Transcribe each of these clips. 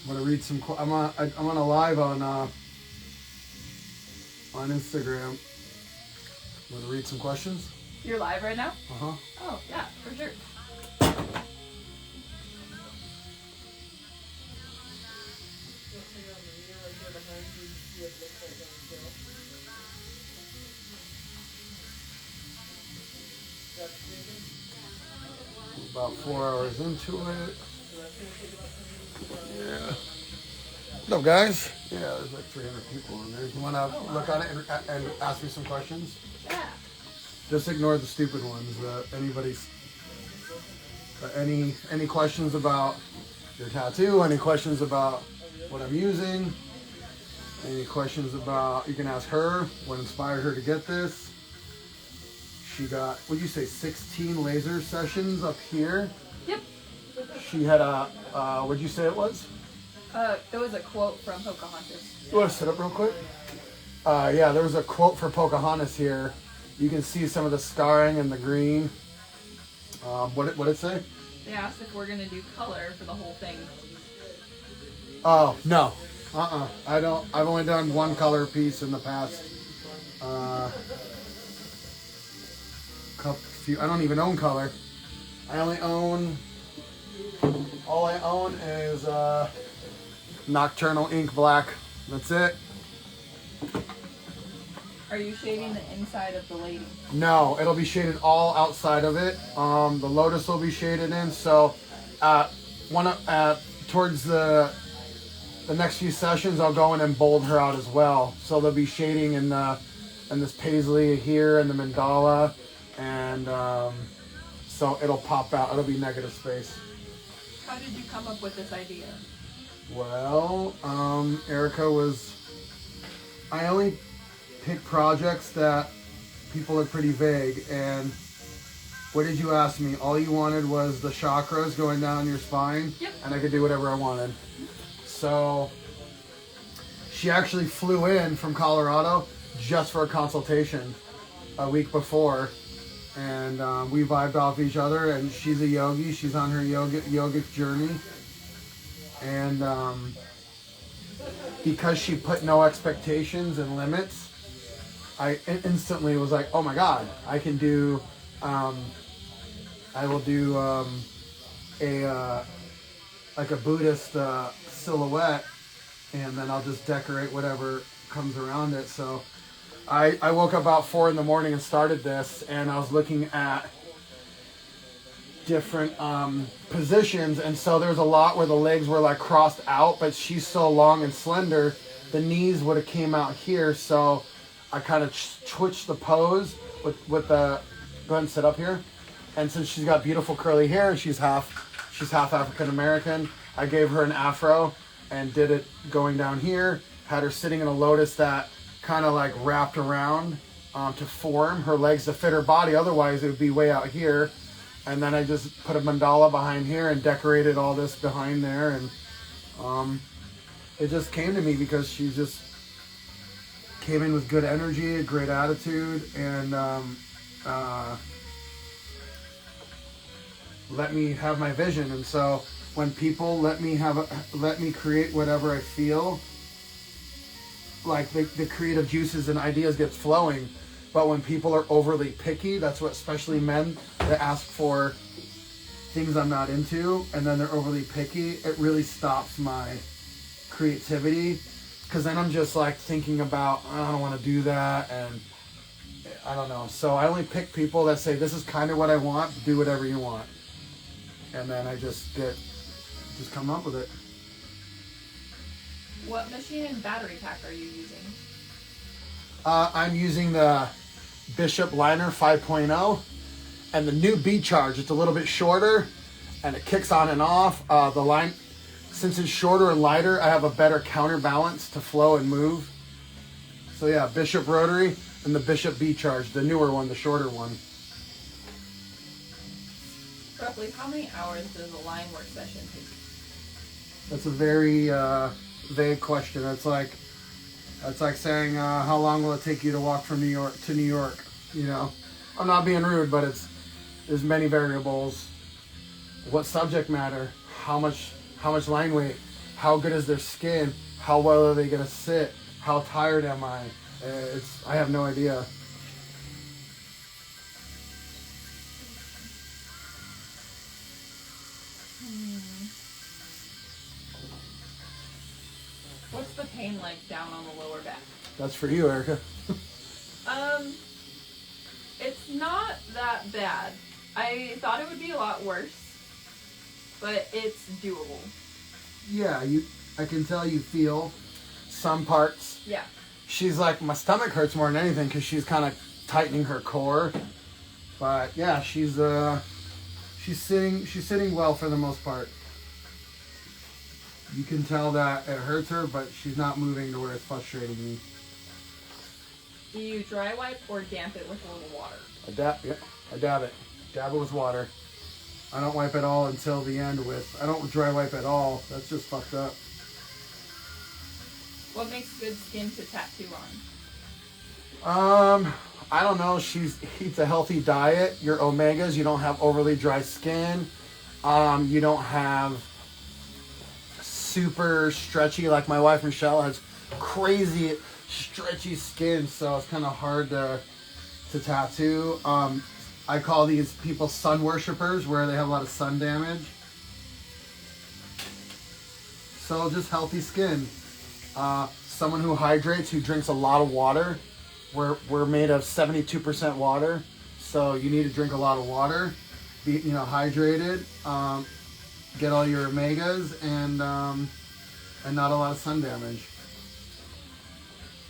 I'm gonna read some. I'm on a live on Instagram. I'm gonna read some questions. You're live right now? Uh-huh. Oh, yeah, for sure. About 4 hours into it. Yeah. What's up, guys? Yeah, there's like 300 people in there. You want to look on it and ask me some questions? Yeah. Just ignore the stupid ones. Anybody's any questions about your tattoo? Any questions about what I'm using? Any questions about, you can ask her what inspired her to get this. She got, what'd you say, 16 laser sessions up here? Yep. She had a, what'd you say it was? There was a quote from Pocahontas. You want to sit up real quick? Yeah, there was a quote for Pocahontas here. You can see some of the scarring and the green. What did it say? They asked if we're gonna do color for the whole thing. Oh, no. I don't. I've only done one color piece in the past. Few. I don't even own color. I only own. All I own is Nocturnal Ink Black. That's it. Are you shading the inside of the lady? No, it'll be shaded all outside of it. The lotus will be shaded in. So, towards the next few sessions, I'll go in and bold her out as well. So there'll be shading in this paisley here and the mandala, and so it'll pop out. It'll be negative space. How did you come up with this idea? Well, Erica was. I only pick projects that people are pretty vague. And what did you ask me? All you wanted was the chakras going down your spine, yep. And I could do whatever I wanted. So she actually flew in from Colorado just for a consultation a week before, and we vibed off each other. And she's a yogi; she's on her yogic journey, and because she put no expectations and limits, I instantly was like, "Oh my God, I can do." I will do like a Buddhist silhouette, and then I'll just decorate whatever comes around it. So I woke up about 4 in the morning and started this, and I was looking at different positions, and so there's a lot where the legs were like crossed out, but she's so long and slender, the knees would have came out here, so I kind of twitched the pose with the, go ahead and sit up here. And since she's got beautiful curly hair and she's half African American, I gave her an afro and did it going down here. Had her sitting in a lotus that kind of like wrapped around to form her legs to fit her body. Otherwise, it would be way out here. And then I just put a mandala behind here and decorated all this behind there. And it just came to me because she just came in with good energy, a great attitude, and let me have my vision. And so when people let me create whatever I feel, like the creative juices and ideas get flowing. But when people are overly picky, that's what, especially men that ask for things I'm not into, and then they're overly picky, it really stops my creativity, because then I'm just like thinking about, I don't want to do that, and I don't know. So I only pick people that say, this is kind of what I want, do whatever you want. And then I just come up with it. What machine and battery pack are you using? I'm using the Bishop Liner 5.0 and the new B-Charge. It's a little bit shorter and it kicks on and off. The line, since it's shorter and lighter, I have a better counterbalance to flow and move. So yeah, Bishop Rotary and the Bishop B-Charge, the newer one, the shorter one. Roughly how many hours does a line work session take? That's a very vague question. It's like saying how long will it take you to walk from New York to New York? You know, I'm not being rude, but there's many variables. What subject matter? How much line weight? how good is their skin, how well are they gonna sit, how tired am I? I have no idea. What's the pain like down on the lower back? That's for you, Erica. It's not that bad. I thought it would be a lot worse, but it's doable. Yeah, I can tell you feel some parts. Yeah. She's like, my stomach hurts more than anything because she's kind of tightening her core. But yeah, she's sitting well for the most part. You can tell that it hurts her, but she's not moving to where it's frustrating me. Do you dry wipe or damp it with a little water? I dab it. Dab it with water. I don't wipe it all until the end I don't dry wipe at all. That's just fucked up. What makes good skin to tattoo on? I don't know. She eats a healthy diet. Your omegas, you don't have overly dry skin. You don't have super stretchy, like my wife Michelle has crazy stretchy skin, so it's kind of hard to tattoo. I call these people sun worshippers, where they have a lot of sun damage. So just healthy skin. Someone who hydrates, who drinks a lot of water. We're made of 72% water, so you need to drink a lot of water. Be hydrated. Get all your omegas and not a lot of sun damage.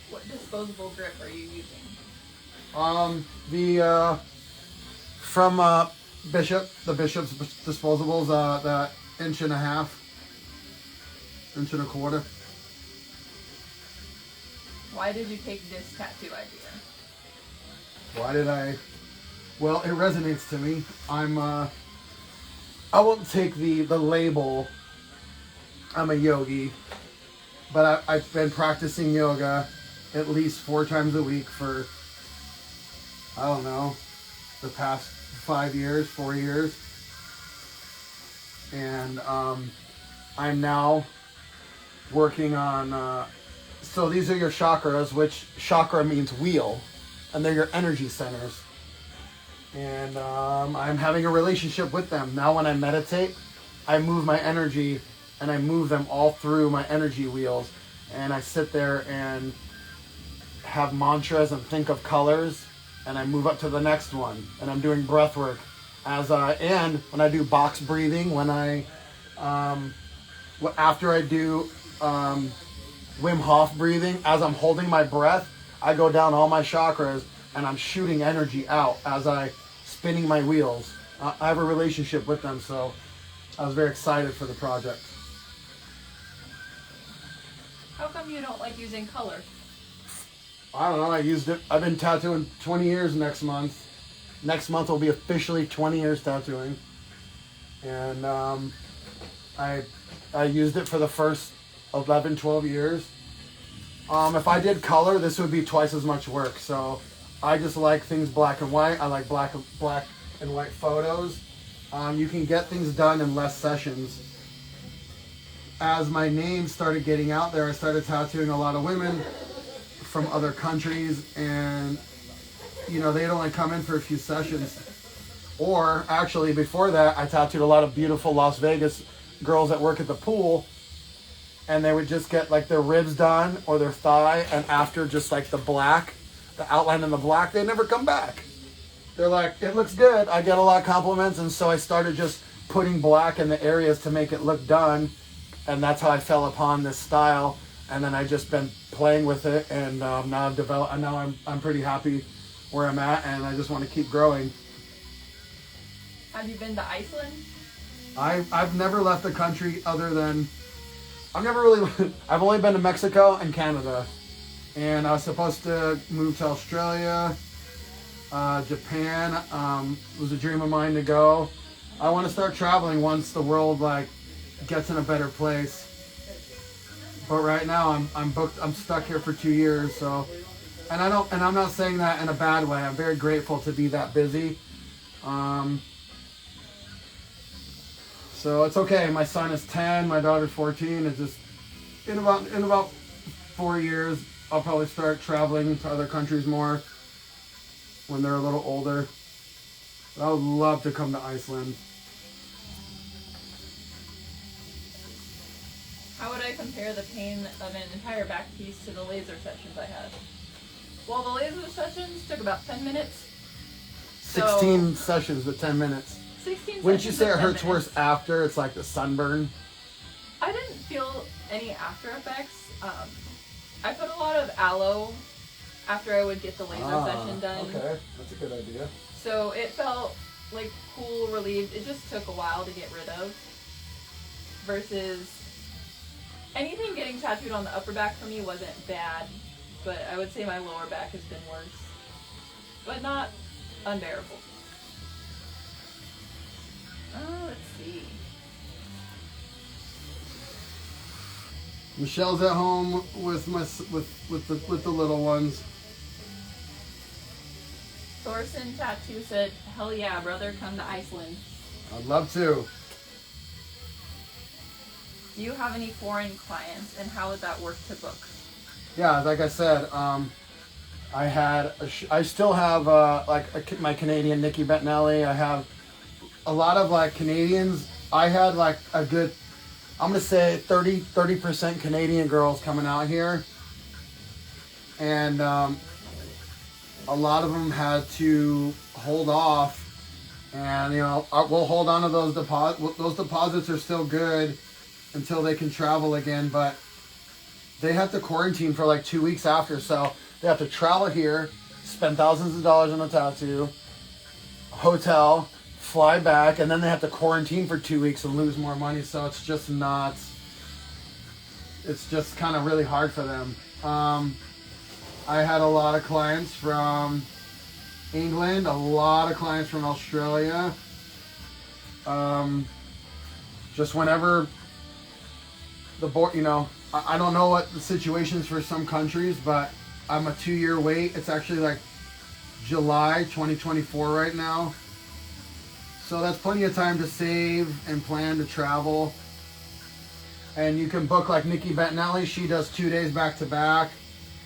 What disposable grip are you using? From the Bishop's Disposables, the inch and a quarter. Why did you take this tattoo idea? Why did I? Well, it resonates to me. I won't take the label. I'm a yogi, but I've been practicing yoga at least 4 times a week for, I don't know, the past 4 years. And I'm now working on, so these are your chakras, which chakra means wheel, and they're your energy centers. And I'm having a relationship with them. Now when I meditate, I move my energy and I move them all through my energy wheels. And I sit there and have mantras and think of colors, and I move up to the next one. And I'm doing breath work and when I do box breathing, after I do Wim Hof breathing, as I'm holding my breath, I go down all my chakras and I'm shooting energy out as I spinning my wheels. I have a relationship with them, so I was very excited for the project. How come you don't like using color? I don't know, I used it. I've been tattooing 20 years next month. Next month will be officially 20 years tattooing. And I used it for the first 11, 12 years. If I did color, this would be twice as much work. So I just like things black and white. I like black and white photos. You can get things done in less sessions. As my name started getting out there, I started tattooing a lot of women from other countries, and they'd only come in for a few sessions. Or actually, before that, I tattooed a lot of beautiful Las Vegas girls that work at the pool, and they would just get like their ribs done or their thigh, and after just like the outline in the black, they never come back. They're like, it looks good. I get a lot of compliments, and so I started just putting black in the areas to make it look done, and that's how I fell upon this style. And then I just been playing with it, and now I've developed. And now I'm pretty happy where I'm at, and I just want to keep growing. Have you been to Iceland? I've never left the country other than I've only been to Mexico and Canada, and I was supposed to move to Australia, Japan. It was a dream of mine to go. I want to start traveling once the world gets in a better place. But right now I'm booked. I'm stuck here for 2 years. So, and I'm not saying that in a bad way. I'm very grateful to be that busy. So it's okay. My son is 10. My daughter's 14. It's just in about 4 years, I'll probably start traveling to other countries more when they're a little older. I would love to come to Iceland. How would I compare the pain of an entire back piece to the laser sessions I had? Well, the laser sessions took about 10 minutes. 16 sessions with 10 minutes. 16 Wouldn't you sessions say with it 10 hurts minutes. worse after? It's like the sunburn. I didn't feel any after effects. I put a lot of aloe after I would get the laser session done. Okay, that's a good idea. So it felt like cool, relieved. It just took a while to get rid of. Versus anything getting tattooed on the upper back for me wasn't bad, but I would say my lower back has been worse. But not unbearable. Let's see. Michelle's at home with the little ones. Thorson Tattoo said, "Hell yeah, brother, come to Iceland." I'd love to. Do you have any foreign clients, and how would that work to book? Yeah, like I said, I still have my Canadian Nikki Bettinelli. I have a lot of like Canadians. I had like a good, I'm gonna say 30% Canadian girls coming out here, and a lot of them had to hold off, and we'll hold on to those deposits. Those deposits are still good until they can travel again, but they have to quarantine for like 2 weeks after, so they have to travel here, spend thousands of dollars on a tattoo, hotel, fly back, and then they have to quarantine for 2 weeks and lose more money. So it's just kind of really hard for them. I had a lot of clients from England, a lot of clients from Australia. Just whenever the board, I don't know what the situation is for some countries, but I'm a 2-year wait. It's actually like July 2024 right now. So that's plenty of time to save and plan to travel. And you can book like Nikki Bettinelli. She does 2 days back to back.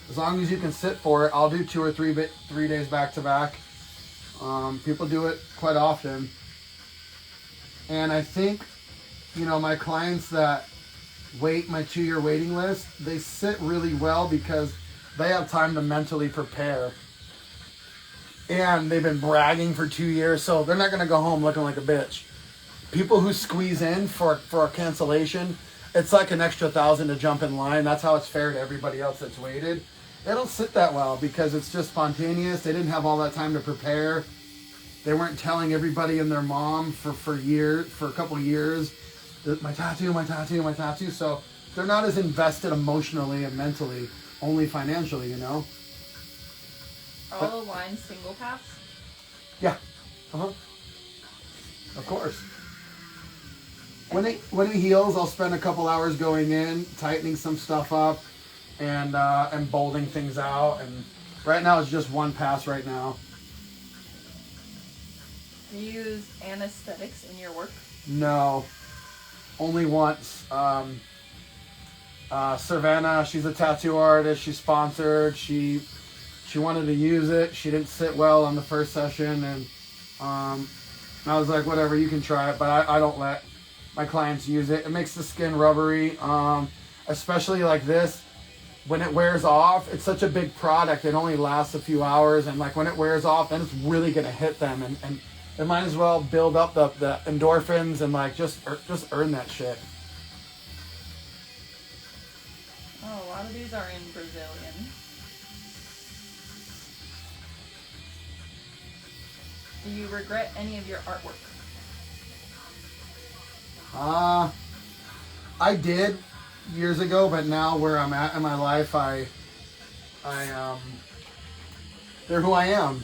As long as you can sit for it, I'll do 2 or 3 days back to back. People do it quite often. And I think, my clients that wait my 2-year waiting list, they sit really well because they have time to mentally prepare. And they've been bragging for 2 years, so they're not going to go home looking like a bitch. People who squeeze in for a cancellation, it's like an extra $1,000 to jump in line. That's how it's fair to everybody else that's waited. They don't sit that well because it's just spontaneous. They didn't have all that time to prepare. They weren't telling everybody and their mom for a couple years, my tattoo, my tattoo, my tattoo. So they're not as invested emotionally and mentally, only financially, Are all the lines single pass? Yeah. Of course. When it heals, I'll spend a couple hours going in, tightening some stuff up, and bolting things out. And right now it's just one pass right now. Do you use anesthetics in your work? No. Only once. Savannah, she's a tattoo artist. She's sponsored. She wanted to use it. She didn't sit well on the first session, and I was like, whatever, you can try it, but I don't let my clients use it. It makes the skin rubbery, especially like this. When it wears off, it's such a big product. It only lasts a few hours, and like when it wears off, then it's really gonna hit them, and they might as well build up the endorphins and like just earn that shit. Oh, a lot of these are in Brazilian. Do you regret any of your artwork? I did years ago, but now where I'm at in my life, they're who I am,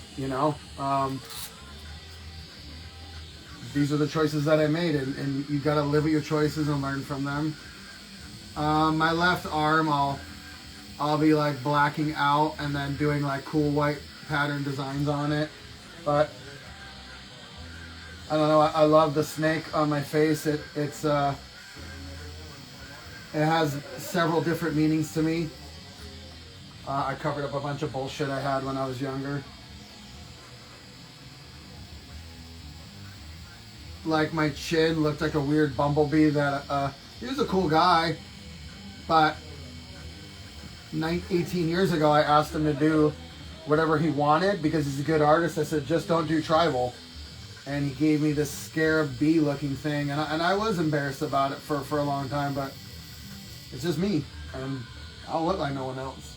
These are the choices that I made, and you gotta live with your choices and learn from them. My left arm, I'll be like blacking out and then doing like cool white pattern designs on it, but I don't know. I love the snake on my face. It's It has several different meanings to me. I covered up a bunch of bullshit I had when I was younger. Like my chin looked like a weird bumblebee that he was a cool guy, but 18 years ago I asked him to do whatever he wanted because he's a good artist. I said, just don't do tribal. And he gave me this scarab bee looking thing, and I was embarrassed about it for a long time, but it's just me, and I'll look like no one else.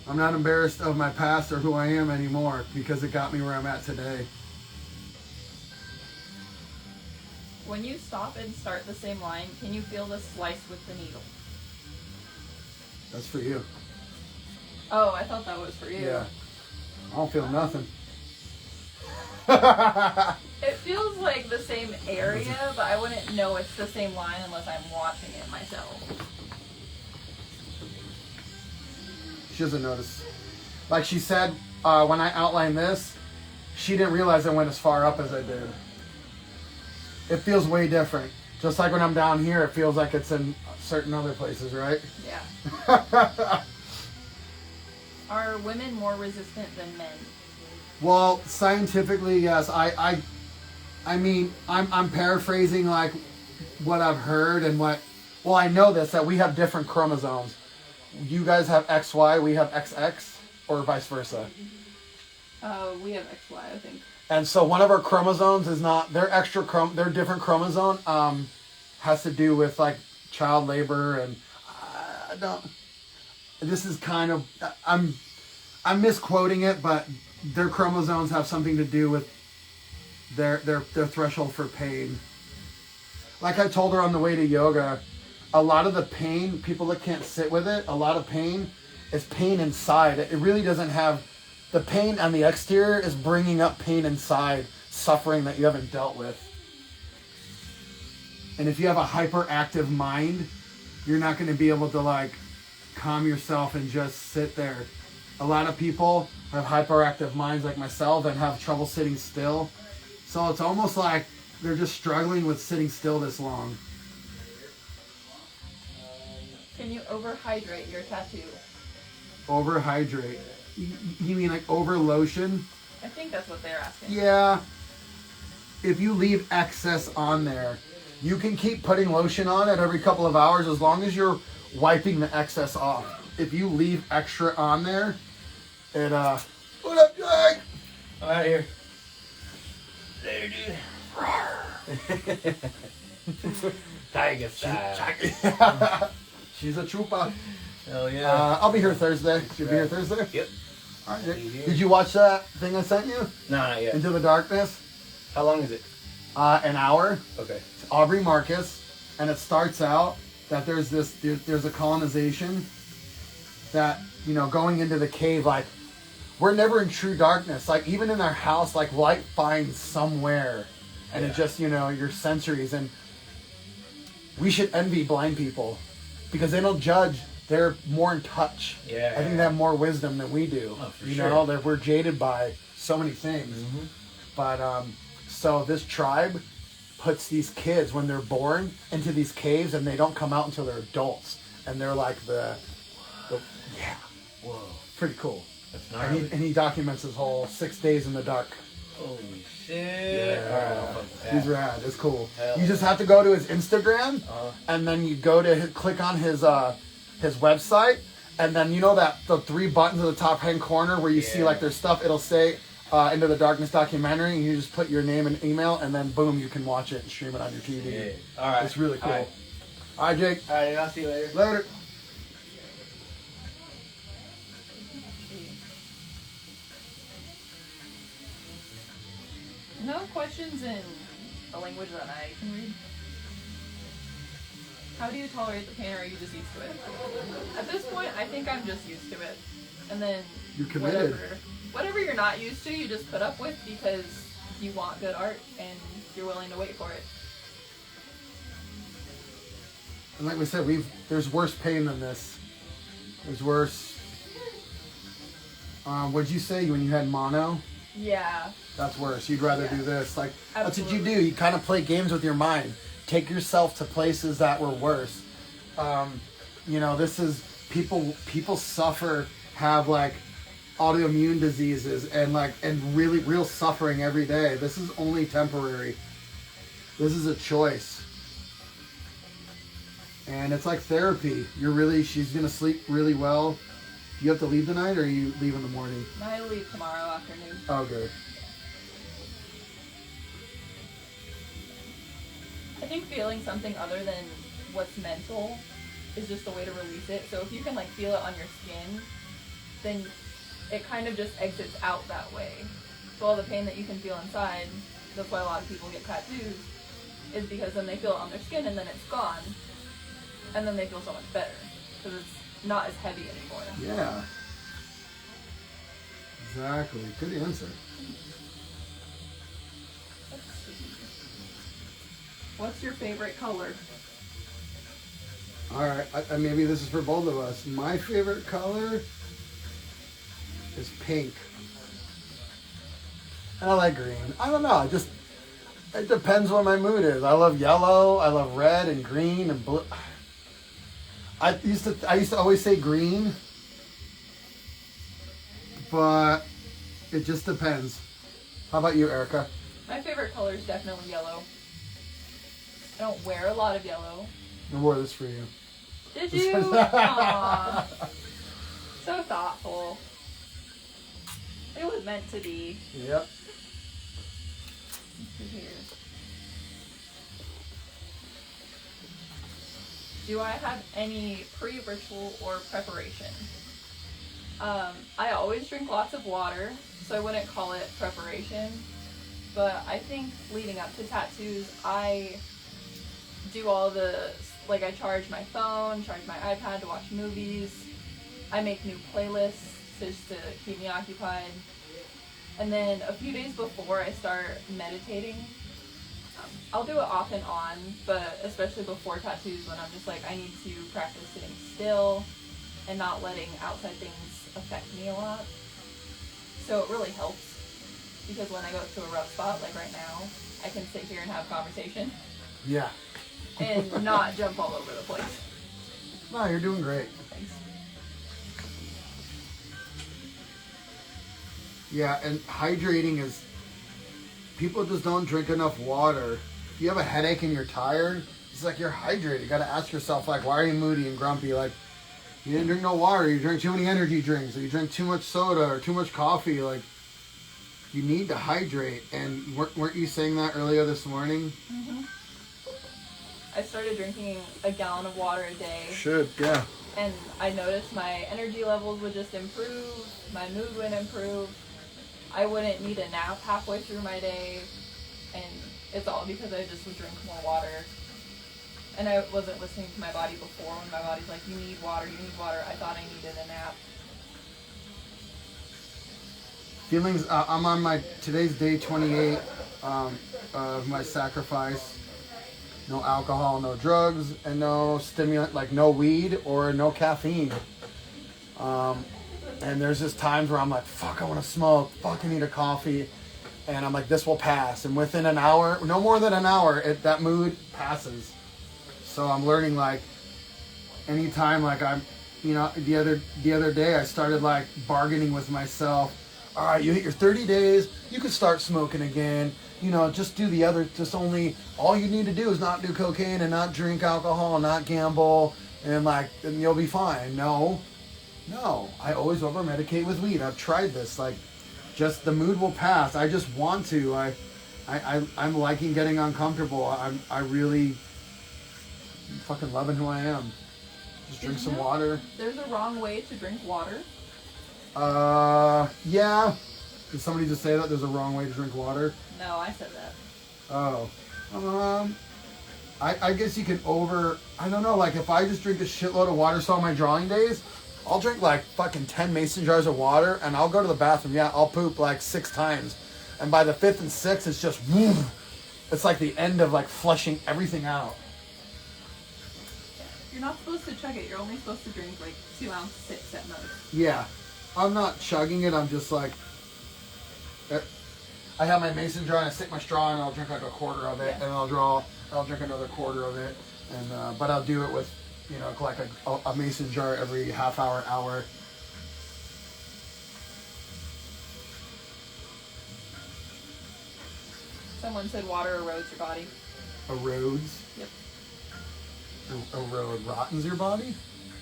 I'm not embarrassed of my past or who I am anymore because it got me where I'm at today. When you stop and start the same line, can you feel the slice with the needle? That's for you. Oh, I thought that was for you. Yeah. I don't feel nothing. It feels like the same area, but I wouldn't know it's the same line unless I'm watching it myself. She doesn't notice. Like she said, when I outlined this, she didn't realize I went as far up as I did. It feels way different. Just like when I'm down here, it feels like it's in certain other places, right? Yeah. Are women more resistant than men? Well, scientifically, yes. I mean, I'm paraphrasing like what I've heard and what. Well, I know this that we have different chromosomes. You guys have XY, we have XX, or vice versa. We have XY, I think. And so one of our chromosomes is not their their different chromosome has to do with like child labor and I don't. This is kind of I'm misquoting it, but their chromosomes have something to do with their threshold for pain. Like I told her on the way to yoga, a lot of the pain, people that can't sit with it, a lot of pain is pain inside. It really doesn't have the pain on the exterior is bringing up pain inside, suffering that you haven't dealt with. And if you have a hyperactive mind, you're not going to be able to like calm yourself and just sit there. A lot of people have hyperactive minds like myself and have trouble sitting still. So it's almost like they're just struggling with sitting still this long. Can you overhydrate your tattoo? Overhydrate. You mean like over lotion? I think that's what they're asking. Yeah. If you leave excess on there, you can keep putting lotion on it every couple of hours as long as you're wiping the excess off. If you leave extra on there, it what up, Jake? I'm out of here. Later, dude. Tiger style. She's a trooper. Hell yeah. I'll be here Thursday. You'll be here Thursday? Yep. All right, Jake. Did you watch that thing I sent you? No, not yet. Into the Darkness? How long is it? An hour. Okay. It's Aubrey Marcus, and it starts out that there's a colonization that, you know, going into the cave, like, we're never in true darkness. Like, even in our house, like, light finds somewhere. And it just, you know, your sensories. And we should envy blind people because they don't judge. They're more in touch. Yeah. I think they have more wisdom than we do. Oh, for you sure. know, that we're jaded by so many things. Mm-hmm. But, so this tribe puts these kids when they're born into these caves and they don't come out until they're adults. And they're like the yeah. Whoa. Pretty cool. That's gnarly. And he documents his whole 6 days in the dark. Holy shit. Yeah. He's rad. It's cool. Hell You just have to go to his Instagram Uh-huh. and then you go to click on his website and then you know that the 3 buttons at the top hand corner where you see like their stuff, it'll say Into the Darkness documentary and you just put your name and email and then boom, you can watch it and stream it on your TV. Yeah. All right. It's really cool. All right. All right, Jake. All right, I'll see you later. Later. No questions in a language that I can read. How do you tolerate the pain, or are you just used to it? At this point, I think I'm just used to it. And then You're committed. whatever you're not used to, you just put up with because you want good art and you're willing to wait for it. And like we said, there's worse pain than this. There's worse. What'd you say when you had mono? Yeah. That's worse. You'd rather Yeah. do this. Like, that's what you Absolutely. do. You kind of play games with your mind. take yourself to places that were worse. You know, this is people suffer, have like autoimmune diseases and really real suffering every day. This is only temporary. This is a choice. And it's like therapy. She's gonna sleep really well. You have to leave tonight, or you leave in the morning? I leave tomorrow afternoon. Oh, good. I think feeling something other than what's mental is just a way to release it. So if you can like feel it on your skin, then it kind of just exits out that way. So all the pain that you can feel inside, that's why a lot of people get tattoos, is because then they feel it on their skin and then it's gone. And then they feel so much better. Because it's not as heavy anymore. Yeah. Exactly. Good answer. Let's see. What's your favorite color? All right. Maybe this is for both of us. My favorite color is pink. And I like green. I don't know. It depends what my mood is. I love yellow. I love red and green and blue. I used to always say green, but it just depends. How about you, Erica? My favorite color is definitely yellow. I don't wear a lot of yellow. I wore this for you. Did you? Aww. So thoughtful. It was meant to be. Yep. Let's see here. Do I have any pre-ritual or preparation? I always drink lots of water, so I wouldn't call it preparation. But I think leading up to tattoos, I do all the, like I charge my phone, charge my iPad to watch movies. I make new playlists just to keep me occupied. And then a few days before I start meditating, I'll do it off and on, but especially before tattoos when I'm just like, I need to practice sitting still and not letting outside things affect me a lot. So it really helps because when I go to a rough spot, like right now, I can sit here and have conversation. Yeah. And not jump all over the place. No, you're doing great. Thanks. Yeah, and hydrating is, people just don't drink enough water. If you have a headache and you're tired, it's like you're hydrated. You gotta ask yourself, like, why are you moody and grumpy? Like, you didn't drink no water, you drank too many energy drinks, or you drank too much soda or too much coffee. Like, you need to hydrate. And weren't you saying that earlier this morning? Mm-hmm. I started drinking a gallon of water a day. Should, yeah. And I noticed my energy levels would just improve, my mood would improve. I wouldn't need a nap halfway through my day, and it's all because I just would drink more water. And I wasn't listening to my body before when my body's like, you need water, you need water. I thought I needed a nap. Feelings, I'm on today's day 28 of my sacrifice. No alcohol, no drugs, and no stimulant, like no weed or no caffeine. And there's just times where I'm like, fuck, I want to smoke. Fuck, I need a coffee. And I'm like, this will pass. And within an hour, no more than an hour, that mood passes. So I'm learning, like, anytime, like the other day I started like bargaining with myself. All right, you hit your 30 days, you can start smoking again. You know, just do the other, all you need to do is not do cocaine and not drink alcohol and not gamble and you'll be fine. No, I always over-medicate with weed. I've tried this, just the mood will pass. I just want to. I'm liking getting uncomfortable. I'm really fucking loving who I am. Just drink some water. There's a wrong way to drink water. Yeah. Did somebody just say that there's a wrong way to drink water? No, I said that. Oh. I guess you can I don't know, like if I just drink a shitload of water, so on my drawing days, I'll drink like fucking 10 mason jars of water and I'll go to the bathroom. Yeah, I'll poop like 6 times. And by the 5th and 6th, it's just, woo. It's like the end of like flushing everything out. You're not supposed to chug it. You're only supposed to drink like 2-ounce sips at most. Yeah. I'm not chugging it. I'm just like, I have my mason jar and I stick my straw and I'll drink like a quarter of it, Yeah. and I'll drink another quarter of it, and but I'll do it with, you know, like a mason jar every half hour, hour. Someone said water erodes your body. Erodes. Yep. Erode rottens your body.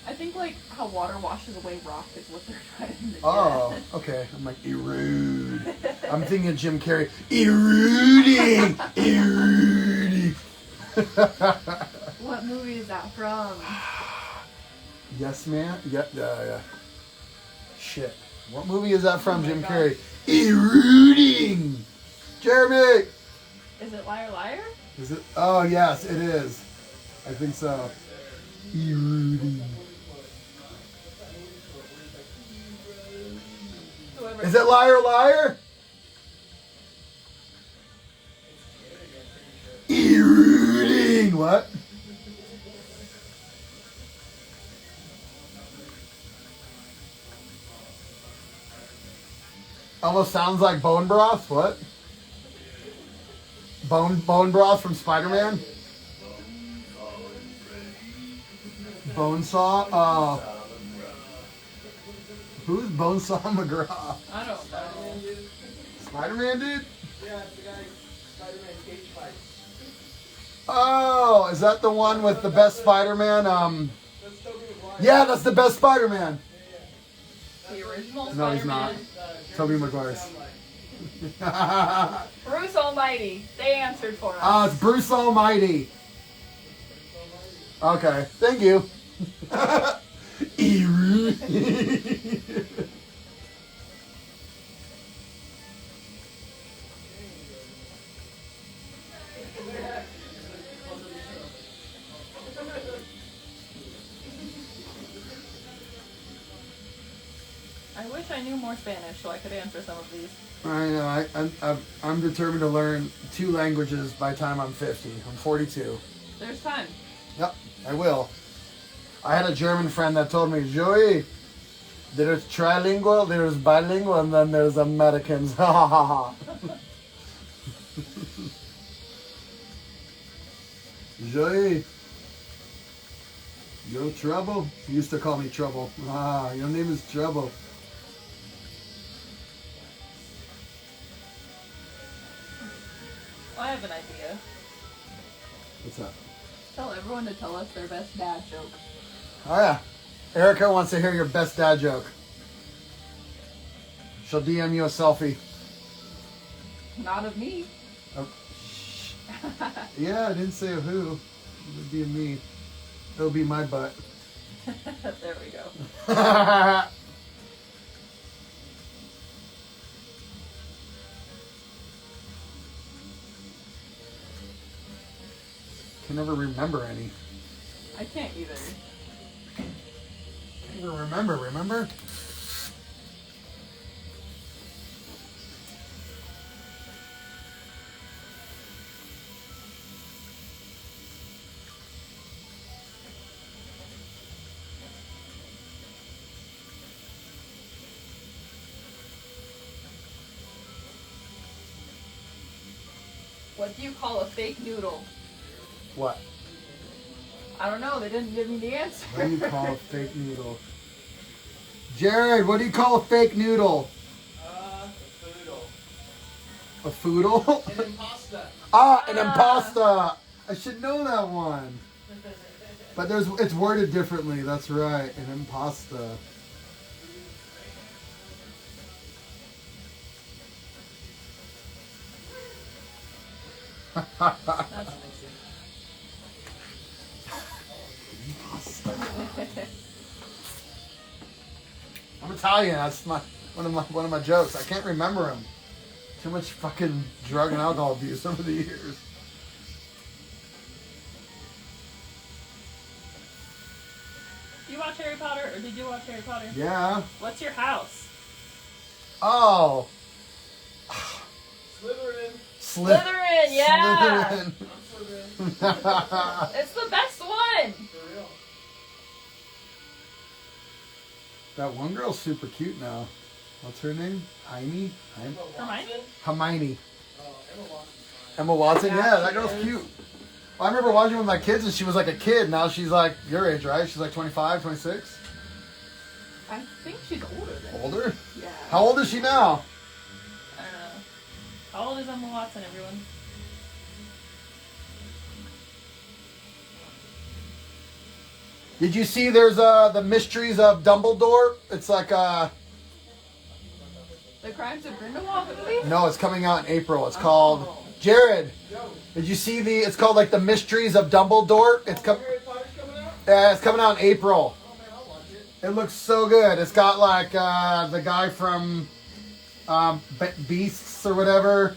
I think like how water washes away rock is what they're trying to get Oh, at. okay. I'm like erode. I'm thinking Jim Carrey. Eroding, eroding. What movie is that from? Yes, man. Yeah. Shit. What movie is that from, Oh my Jim gosh. Carrey? Eroding. Jeremy. Is it Liar Liar? Is it? Oh, yes, it is. I think so. Eroding. Whoever. Is it Liar Liar? Eroding. What? Almost sounds like bone broth. What? Bone broth from Spider-Man? Bone saw? Oh. Who's Bonesaw McGraw? I don't know. Spider-Man dude? Yeah, it's the guy Spider-Man cage fight. Oh, is that the one with the best Spider-Man? That's Tobey Maguire. Yeah, that's the best Spider-Man. The original No, he's not. Spider-Man. Tobey Maguire's. Bruce Almighty. They answered for us. Oh, it's Bruce Almighty. Okay, thank you. I wish I knew more Spanish so I could answer some of these. I know. I'm determined to learn 2 languages by the time I'm 50. I'm 42. There's time. Yep, I will. I had a German friend that told me, Joey, there's trilingual, there's bilingual, and then there's Americans. Ha ha ha ha. Joey, you're trouble. He used to call me Trouble. Ah, your name is Trouble. Well, I have an idea. What's up? Tell everyone to tell us their best dad joke. Oh yeah. Erica wants to hear your best dad joke. She'll DM you a selfie. Not of me. Oh. Yeah, I didn't say of who. It would be me. It'll be my butt. There we go. Can never remember any. I can't either. Never remember? What do you call a fake noodle? What? I don't know. They didn't give me the answer. What do you call a fake noodle? Jared, what do you call a fake noodle? A A foodle? An impasta. Ah, an impasta. I should know that one. But it's worded differently. That's right. An impasta. That's amazing. I'm Italian. That's one of my jokes. I can't remember them. Too much fucking drug and alcohol abuse over the years. Do you watch Harry Potter, or did you watch Harry Potter? Yeah. What's your house? Oh. Slytherin. Slytherin, yeah. Slytherin. Slytherin. It's the best one. For real. That one girl's super cute now. What's her name? Hermione? Hermione? Hermione. Emma Watson. Emma Watson? Yeah, Yeah, that she girl's is. cute. Well, I remember watching with my kids and she was like a kid. Now she's like your age, right? She's like 25, 26? I think she's older than me. Older? Yeah. How old is she now? I don't know. How old is Emma Watson, everyone? Did you see there's the Mysteries of Dumbledore? It's like The Crimes of Grindelwald movie? no, it's coming out in April. It's called Oh. Jared. Did you see it's called like the Mysteries of Dumbledore? It's Harry Potter's coming out? yeah, it's coming out in April. Oh man, I'll watch it. It looks so good. It's got like the guy from Beasts or whatever.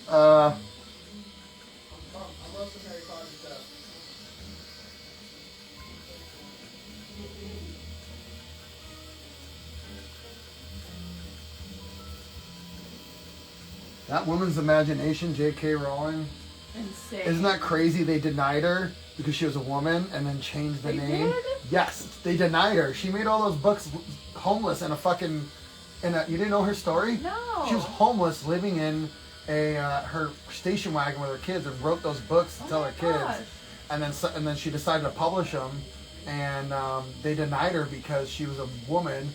I love some Harry Potter stuff. That woman's imagination, J.K. Rowling. Insane. Isn't that crazy? They denied her because she was a woman and then changed the They name. did? Yes, they denied her. She made all those books homeless in a fucking. You didn't know her story? No. She was homeless, living in her station wagon with her kids, and wrote those books to Oh tell my her kids. gosh. And then she decided to publish them, and they denied her because she was a woman.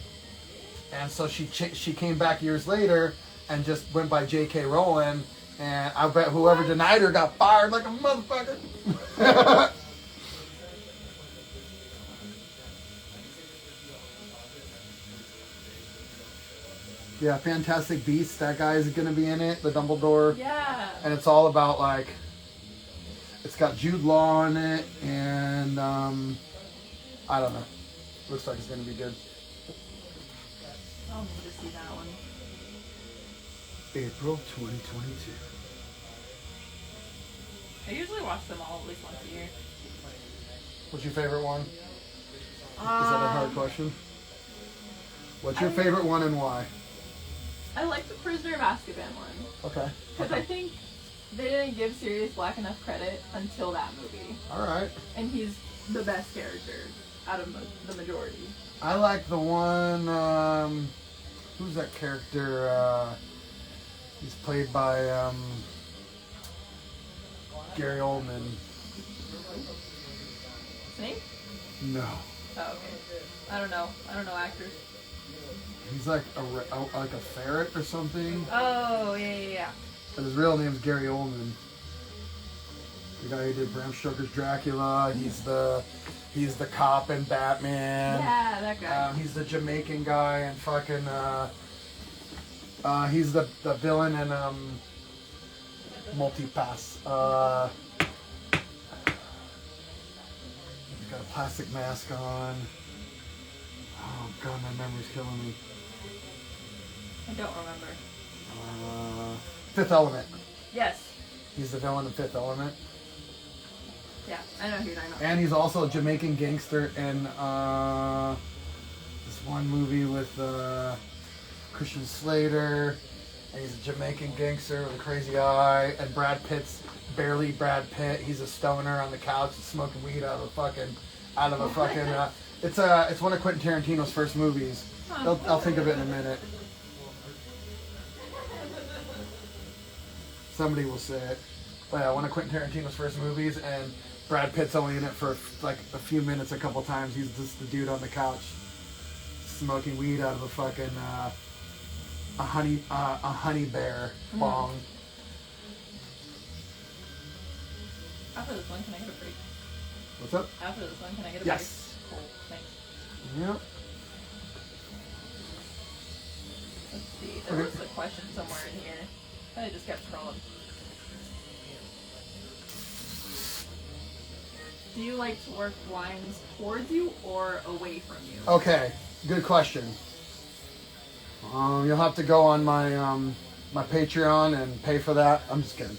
And so she came back years later and just went by J.K. Rowling. And I bet whoever denied her got fired like a motherfucker. Yeah, Fantastic Beasts. That guy is going to be in it. The Dumbledore. Yeah. And it's all about like. It's got Jude Law in it, and I don't know. Looks like it's going to be good. I'll need to see that one. April 2022. I usually watch them all at least once a year. What's your favorite one? Is that a hard question? What's your favorite one and why? I like the Prisoner of Azkaban one. Okay. Because I think they didn't give Sirius Black enough credit until that movie. All right. And he's the best character out of the majority. I like the one. Who's that character? He's played by Gary Oldman. Snape? No. Oh, okay. I don't know actors. He's like a ferret or something. Oh, yeah. But his real name's Gary Oldman. The guy who did Bram Stoker's Dracula. He's the cop in Batman. Yeah, that guy. He's the Jamaican guy and fucking. He's the villain in Multipass. He's got a plastic mask on. Oh god, my memory's killing me. I don't remember. Fifth Element. Yes. He's the villain in Fifth Element. Yeah, I know who you're talking about. And he's also a Jamaican gangster in this one movie with Christian Slater. And he's a Jamaican gangster with a crazy eye. And Brad Pitt's barely Brad Pitt. He's a stoner on the couch smoking weed out of a fucking. It's one of Quentin Tarantino's first movies. I'll think of it in a minute. Somebody will say it. But yeah, one of Quentin Tarantino's first movies, and Brad Pitt's only in it for like a few minutes a couple times. He's just the dude on the couch smoking weed out of a fucking a honey bear bong. After this one, can I get a break? What's up? After this one, can I get a Yes. break? Cool, thanks. Yep. Let's see. There was a question somewhere in here. I just kept scrolling. Do you like to work wines towards you or away from you? Okay, good question. You'll have to go on my my Patreon and pay for that. I'm just kidding.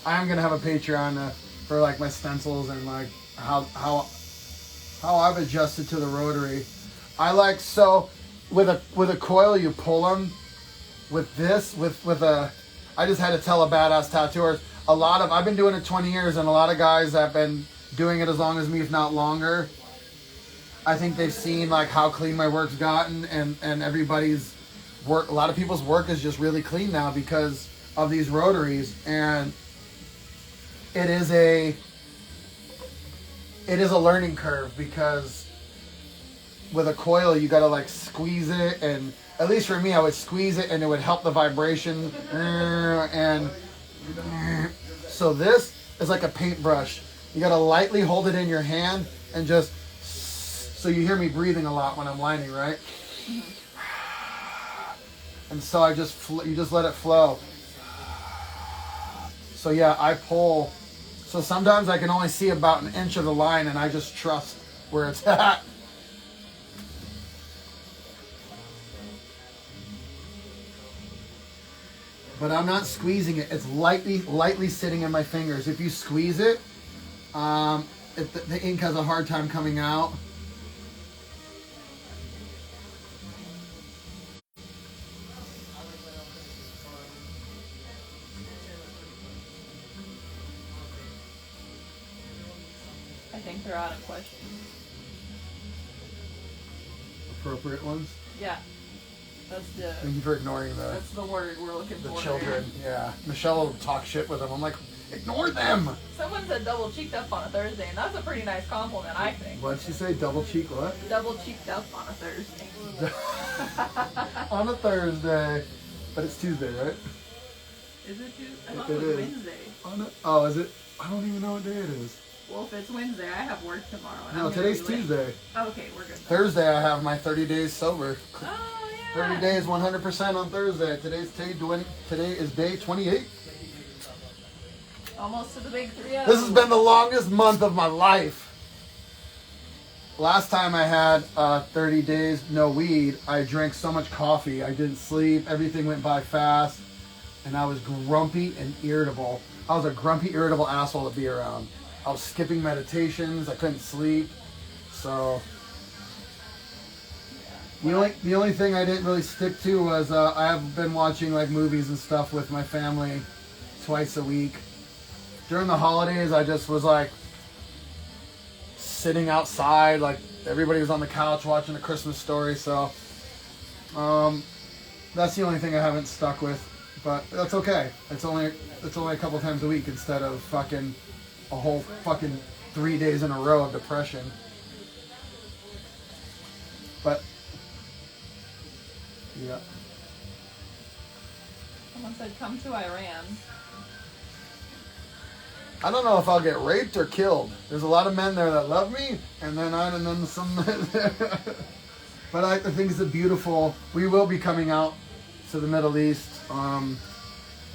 I am gonna have a Patreon for like my stencils and like how I've adjusted to the rotary. I like so with a coil you pull them. With this with a, I just had to tell a badass tattooer. I've been doing it 20 years, and a lot of guys have been doing it as long as me, if not longer. I think they've seen like how clean my work's gotten, and everybody's work. A lot of people's work is just really clean now because of these rotaries, and it is a learning curve because with a coil you gotta like squeeze it, and at least for me I would squeeze it and it would help the vibration, and so this is like a paintbrush. You gotta lightly hold it in your hand and just, so you hear me breathing a lot when I'm lining, right? And so I just, you just let it flow. So yeah, I pull. So sometimes I can only see about an inch of the line and I just trust where it's at. But I'm not squeezing it. It's lightly sitting in my fingers. If you squeeze it, the ink has a hard time coming out. I think they're out of questions. Appropriate ones. Yeah. That's the Thank you for ignoring that's the word we're looking the for. children. Yeah, Michelle will talk shit with them. I'm like, ignore them. Someone said double cheeked up on a Thursday, and that's a pretty nice compliment, I think. What'd she say? Double cheek what? Double cheeked up on a Thursday. On a Thursday, but it's Tuesday, right? Is it Tuesday? I If thought it it was is. Wednesday. Oh, is it? I don't even know what day it is. Well, if it's Wednesday, I have work tomorrow. And No, I'm gonna today's be late. Tuesday. Okay, we're good. Thursday, I have my 30 days sober. Oh, yeah. 30 days, 100% on Thursday. Today is day 28. Almost to the big 3-0. This has been the longest month of my life. Last time I had 30 days no weed, I drank so much coffee. I didn't sleep. Everything went by fast. And I was grumpy and irritable. I was a grumpy, irritable asshole to be around. I was skipping meditations. I couldn't sleep. So the only thing I didn't really stick to was I have been watching like movies and stuff with my family twice a week. During the holidays, I just was like sitting outside, like everybody was on the couch watching A Christmas Story. So that's the only thing I haven't stuck with, but that's okay. It's only a couple times a week instead of fucking a whole fucking 3 days in a row of depression. But yeah. Someone said, come to Iran. I don't know if I'll get raped or killed. There's a lot of men there that love me, and then some. But I think it's a beautiful. We will be coming out to the Middle East. I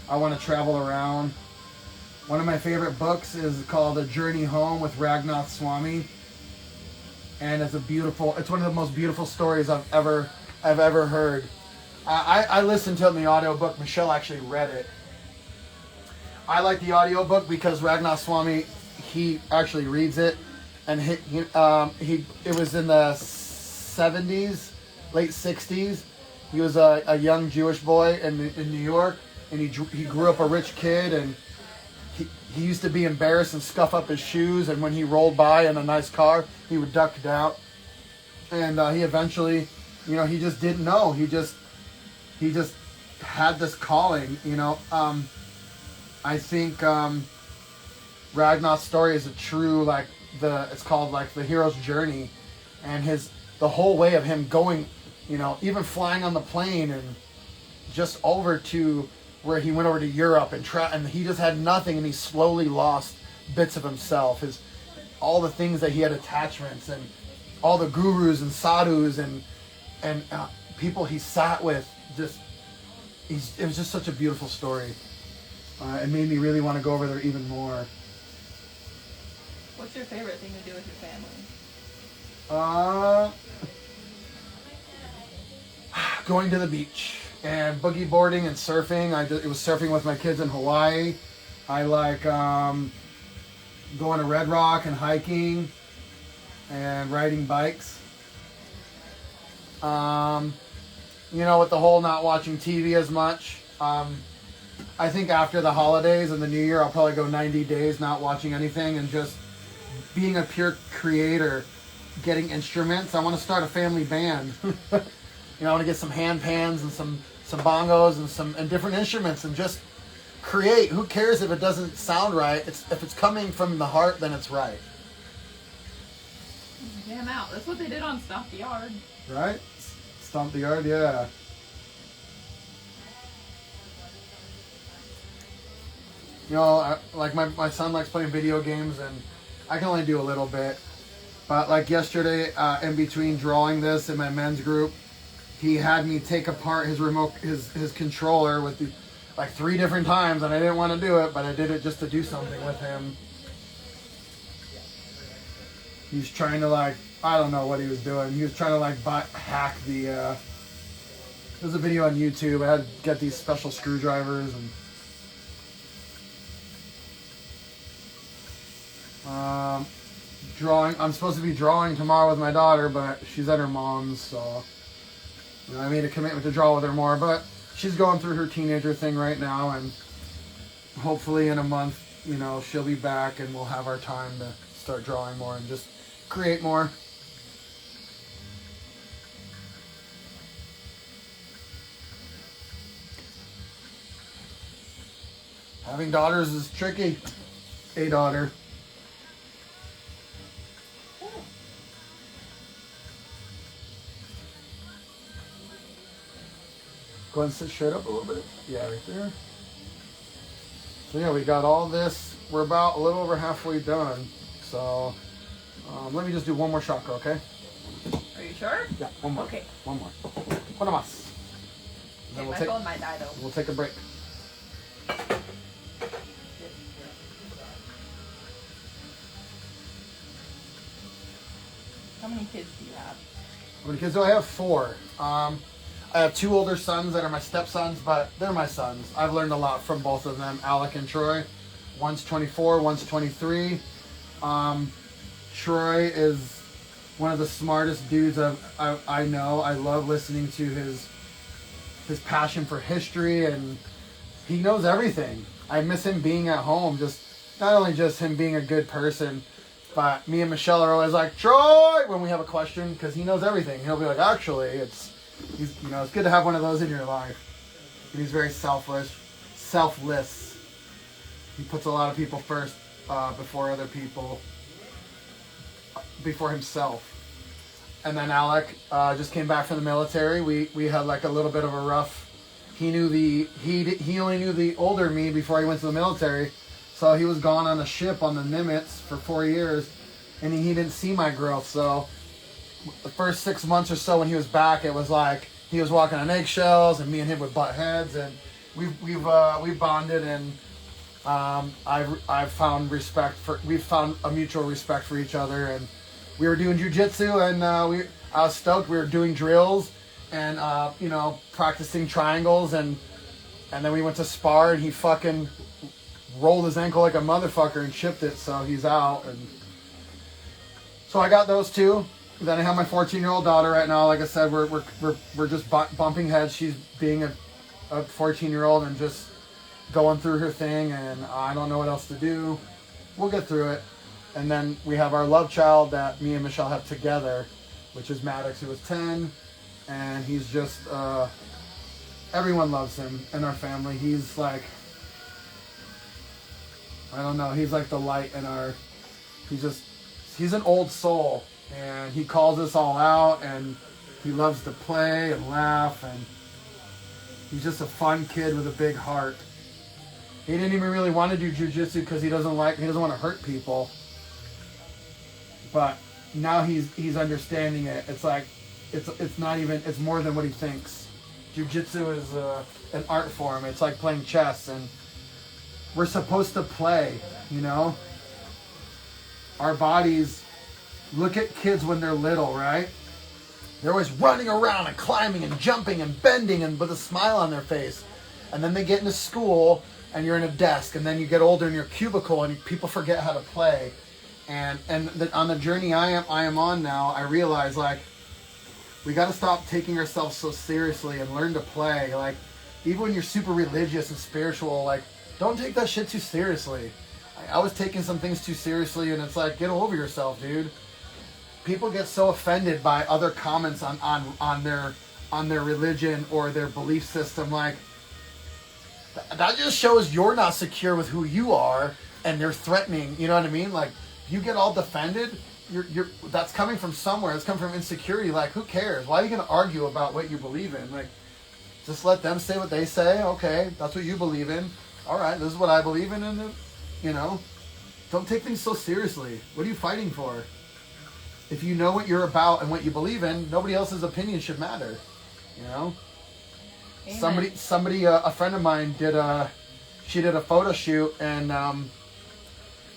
want to travel around. One of my favorite books is called A Journey Home with Raghunath Swami, and it's one of the most beautiful stories I've ever heard. I listened to it in the audiobook. Michelle actually read it. I like the audiobook because Raghunath Swami, he actually reads it, and it was in the 70s, late 60s. He was a young Jewish boy in New York, and he grew up a rich kid, and he used to be embarrassed and scuff up his shoes, and when he rolled by in a nice car, he would duck down, and he eventually, he just didn't know. He just had this calling, I think Raghunath's story is a true, it's called the hero's journey, and the whole way of him going, even flying on the plane and just over to where he went over to Europe and he just had nothing, and he slowly lost bits of himself, all the things that he had, attachments, and all the gurus and sadhus and people he sat with. It was just such a beautiful story. It made me really want to go over there even more. What's your favorite thing to do with your family? Going to the beach and boogie boarding and surfing. It was surfing with my kids in Hawaii. I like going to Red Rock and hiking and riding bikes. With the whole not watching TV as much. I think after the holidays and the New Year, I'll probably go 90 days not watching anything and just being a pure creator. getting instruments. I want to start a family band. I want to get some hand pans and some bongos and different instruments and just create. Who cares if it doesn't sound right? If it's coming from the heart, then it's right. Jam out. That's what they did on Stomp the Yard. Right? Stomp the Yard, yeah. Like my son likes playing video games, and I can only do a little bit. But like yesterday, in between drawing this in my men's group, he had me take apart his remote, his controller with like 3 different times, and I didn't want to do it, but I did it just to do something with him. He's trying to I don't know what he was doing. He was trying to hack the. There's a video on YouTube. I had to get these special screwdrivers and. Drawing. I'm supposed to be drawing tomorrow with my daughter, but she's at her mom's, so I made a commitment to draw with her more. But she's going through her teenager thing right now, and hopefully in a month, she'll be back, and we'll have our time to start drawing more and just create more. Having daughters is tricky. A daughter. Go ahead and sit straight up a little bit. Yeah, right there. So yeah, we got all this. We're about a little over halfway done. So let me just do one more chakra, okay? Are you sure? Yeah, one more. Okay. One more. One más. Okay, my phone might die though. We'll take a break. How many kids do you have? How many kids do I have? 4. I have 2 older sons that are my stepsons, but they're my sons. I've learned a lot from both of them, Alec and Troy. One's 24, one's 23. Troy is one of the smartest dudes I know. I love listening to his passion for history, and he knows everything. I miss him being at home, just not only just him being a good person, but me and Michelle are always like, Troy, when we have a question, because he knows everything. He'll be like, actually, it's good to have one of those in your life. And he's very selfless. He puts a lot of people first before other people, before himself. And then Alec just came back from the military. We had like a little bit of a rough. He only knew the older me before he went to the military, so he was gone on a ship on the Nimitz for 4 years, and he didn't see my growth. So the first 6 months or so when he was back, it was like he was walking on eggshells, and me and him would butt heads, and we've bonded, and I've found we've found a mutual respect for each other, and we were doing jujitsu, and I was stoked. We were doing drills and practicing triangles, and then we went to spar, and he fucking rolled his ankle like a motherfucker and chipped it, so he's out. And so I got those 2. Then I have my 14-year-old daughter right now. Like I said, we're just bumping heads. She's being a 14-year-old and just going through her thing, and I don't know what else to do. We'll get through it. And then we have our love child that me and Michelle have together, which is Maddox, who was 10, and he's just everyone loves him in our family. He's like, I don't know, he's like the light in our, he's an old soul, and he calls us all out, and he loves to play and laugh, and he's just a fun kid with a big heart. He didn't even really want to do jujitsu because he doesn't want to hurt people. But now he's understanding it. It's like it's not even, it's more than what he thinks. Jiu-jitsu is an art form. It's like playing chess, and we're supposed to play, Our bodies, look at kids when they're little, right? They're always running around and climbing and jumping and bending and with a smile on their face. And then they get into school, and you're in a desk, and then you get older in your cubicle, and people forget how to play. And on the journey I am on now, I realize, like, we got to stop taking ourselves so seriously and learn to play. Like, even when you're super religious and spiritual, like, don't take that shit too seriously. I was taking some things too seriously, and it's like, get over yourself, dude. people get so offended by other comments on their religion or their belief system. Like, that just shows you're not secure with who you are, and they're threatening. You know what I mean? Like, you get all defended. You're that's coming from somewhere. It's coming from insecurity. Like, who cares? Why are you going to argue about what you believe in? Like, just let them say what they say. Okay, that's what you believe in. All right, this is what I believe in, and you know, don't take things so seriously. What are you fighting for? If you know what you're about and what you believe in, nobody else's opinion should matter. You know. Amen. Somebody, a friend of mine did a photo shoot, and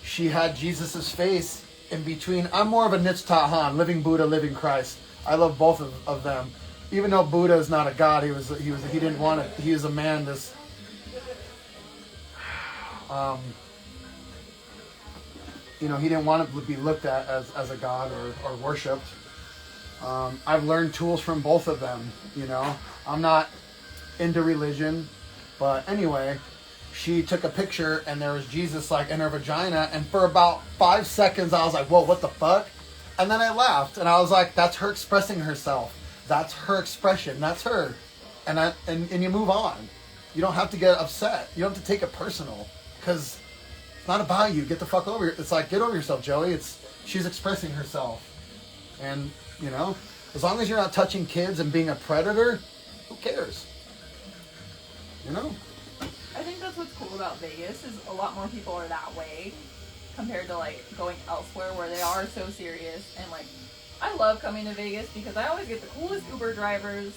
she had Jesus's face in between. I'm more of a Nitztahan, living Buddha, living Christ. I love both of them. Even though Buddha is not a god, he didn't want it. He is a man. You know, he didn't want it to be looked at as a god or worshipped. I've learned tools from both of them. You know, I'm not into religion, but anyway, she took a picture and there was Jesus like in her vagina, and for about 5 seconds I was like, whoa, what the fuck? And then I laughed and I was like, that's her expressing herself. That's her expression. That's her. And you move on. You don't have to get upset. You don't have to take it personal, because it's not about you. Get the fuck over it. It's like, get over yourself, Joey. She's expressing herself. And, you know, as long as you're not touching kids and being a predator, who cares? You know? I think that's what's cool about Vegas is a lot more people are that way compared to like going elsewhere where they are so serious. And like, I love coming to Vegas because I always get the coolest Uber drivers.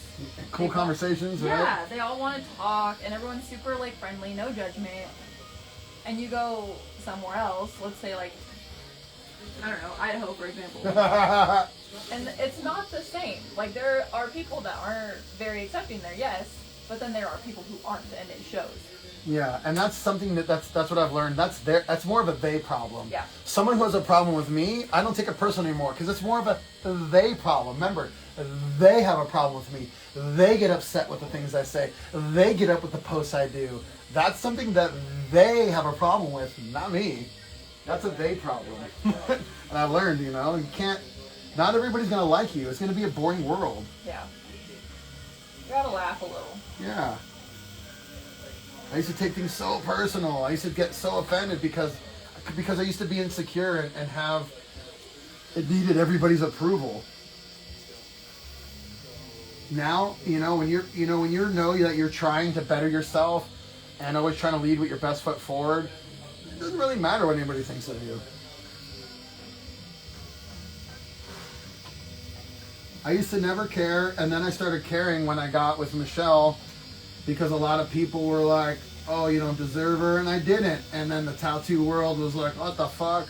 Cool conversations, right? Yeah, they all want to talk and everyone's super like friendly, no judgment. And you go somewhere else, let's say like, I don't know, Idaho for example. And it's not the same. Like, there are people that aren't very accepting there, yes, but then there are people who aren't, and it shows. Yeah, and that's something that's what I've learned. That's more of a they problem. Yeah. Someone who has a problem with me, I don't take it personal anymore, because it's more of a they problem. Remember, they have a problem with me. They get upset with the things I say. They get up with the posts I do. That's something that they have a problem with, not me. That's a they problem. And I've learned, you know, you can't. Not everybody's gonna like you. It's gonna be a boring world. Yeah. You gotta laugh a little. Yeah. I used to take things so personal. I used to get so offended because I used to be insecure and have it needed everybody's approval. Now, you know, when you know that you're trying to better yourself and always trying to lead with your best foot forward, it doesn't really matter what anybody thinks of you. I used to never care, and then I started caring when I got with Michelle, because a lot of people were like, oh, you don't deserve her, and I didn't. And then the tattoo world was like, what the fuck?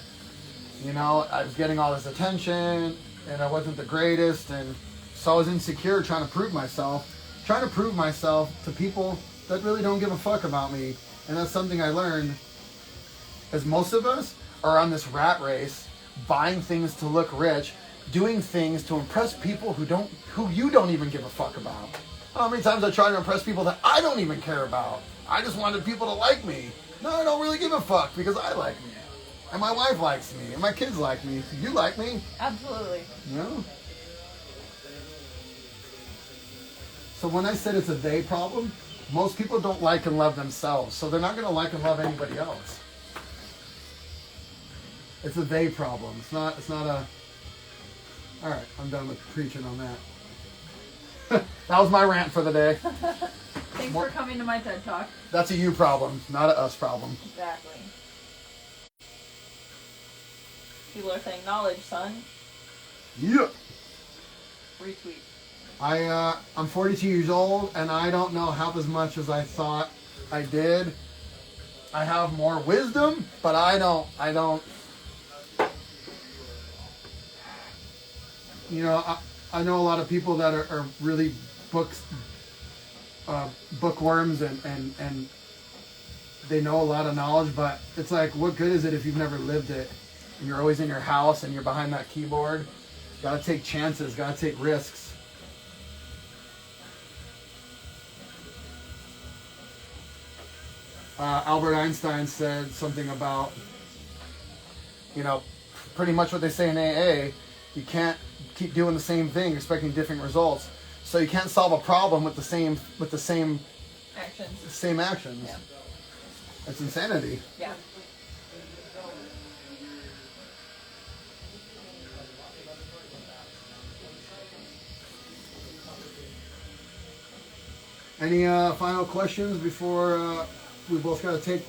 You know, I was getting all this attention, and I wasn't the greatest, and so I was insecure trying to prove myself to people that really don't give a fuck about me. And that's something I learned, as most of us are on this rat race, buying things to look rich, doing things to impress people who you don't even give a fuck about. How many times I try to impress people that I don't even care about? I just wanted people to like me. No, I don't really give a fuck, because I like me. And my wife likes me. And my kids like me. You like me. Absolutely. You know? So when I said it's a they problem, most people don't like and love themselves. So they're not going to like and love anybody else. It's a they problem. It's not a... All right, I'm done with preaching on that. That was my rant for the day. Thanks for coming to my TED Talk. That's a you problem, not a us problem. Exactly. People are saying knowledge, son. Yeah. Retweet. I'm 42 years old, and I don't know half as much as I thought I did. I have more wisdom, but I don't. You know, I know a lot of people that are really bookworms and they know a lot of knowledge, but it's like, what good is it if you've never lived it? And you're always in your house and you're behind that keyboard. Gotta take chances, gotta take risks. Albert Einstein said something about, you know, pretty much what they say in AA. You can't keep doing the same thing expecting different results. So you can't solve a problem with the same actions. Yeah. It's insanity. Yeah. Any final questions before we both got to take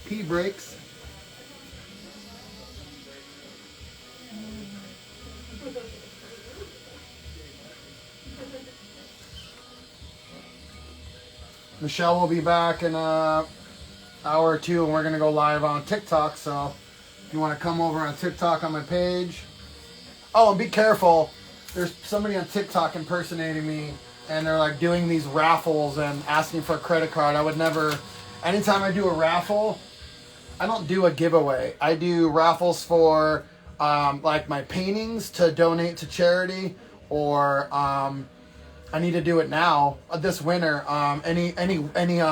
pee breaks? Michelle will be back in an hour or two, and we're going to go live on TikTok. So if you want to come over on TikTok on my page. Oh, and be careful. There's somebody on TikTok impersonating me, and they're like doing these raffles and asking for a credit card. I would never, anytime I do a raffle, I don't do a giveaway. I do raffles for like my paintings to donate to charity, or I need to do it now this winter. Any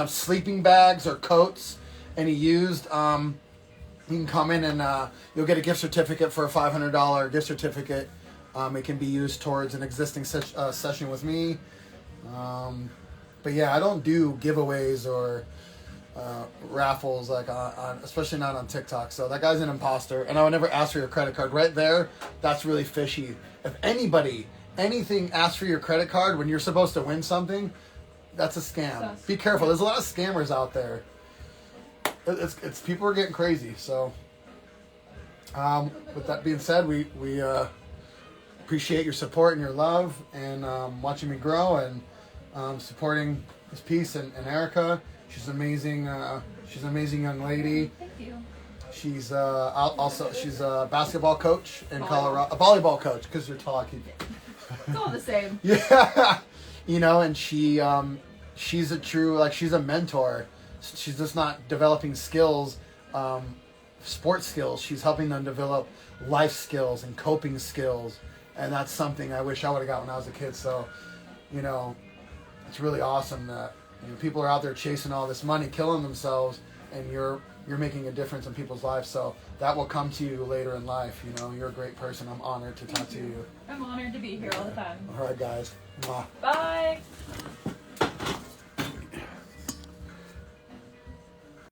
sleeping bags or coats, any used, you can come in and you'll get a gift certificate for a $500 gift certificate. It can be used towards an existing session with me. But yeah, I don't do giveaways or raffles like on, especially not on TikTok. So that guy's an imposter, and I would never ask for your credit card. Right there, that's really fishy. If anything asks for your credit card when you're supposed to win something, that's a scam. Be careful. There's a lot of scammers out there. It's people are getting crazy. So with that being said, we appreciate your support and your love, and watching me grow, and supporting this piece and Erica. She's amazing. She's an amazing young lady. Thank you. She's she's a basketball coach in Colorado, a volleyball coach, because you're tall. It's all the same. Yeah, and she's a true, she's a mentor. She's just not developing skills, sports skills. She's helping them develop life skills and coping skills, and that's something I wish I would have got when I was a kid. So, it's really awesome that people are out there chasing all this money, killing themselves, and you're making a difference in people's lives. So that will come to you later in life. You're a great person. I'm honored to talk to you. I'm honored to be here all the time. All right, guys. Mwah. Bye.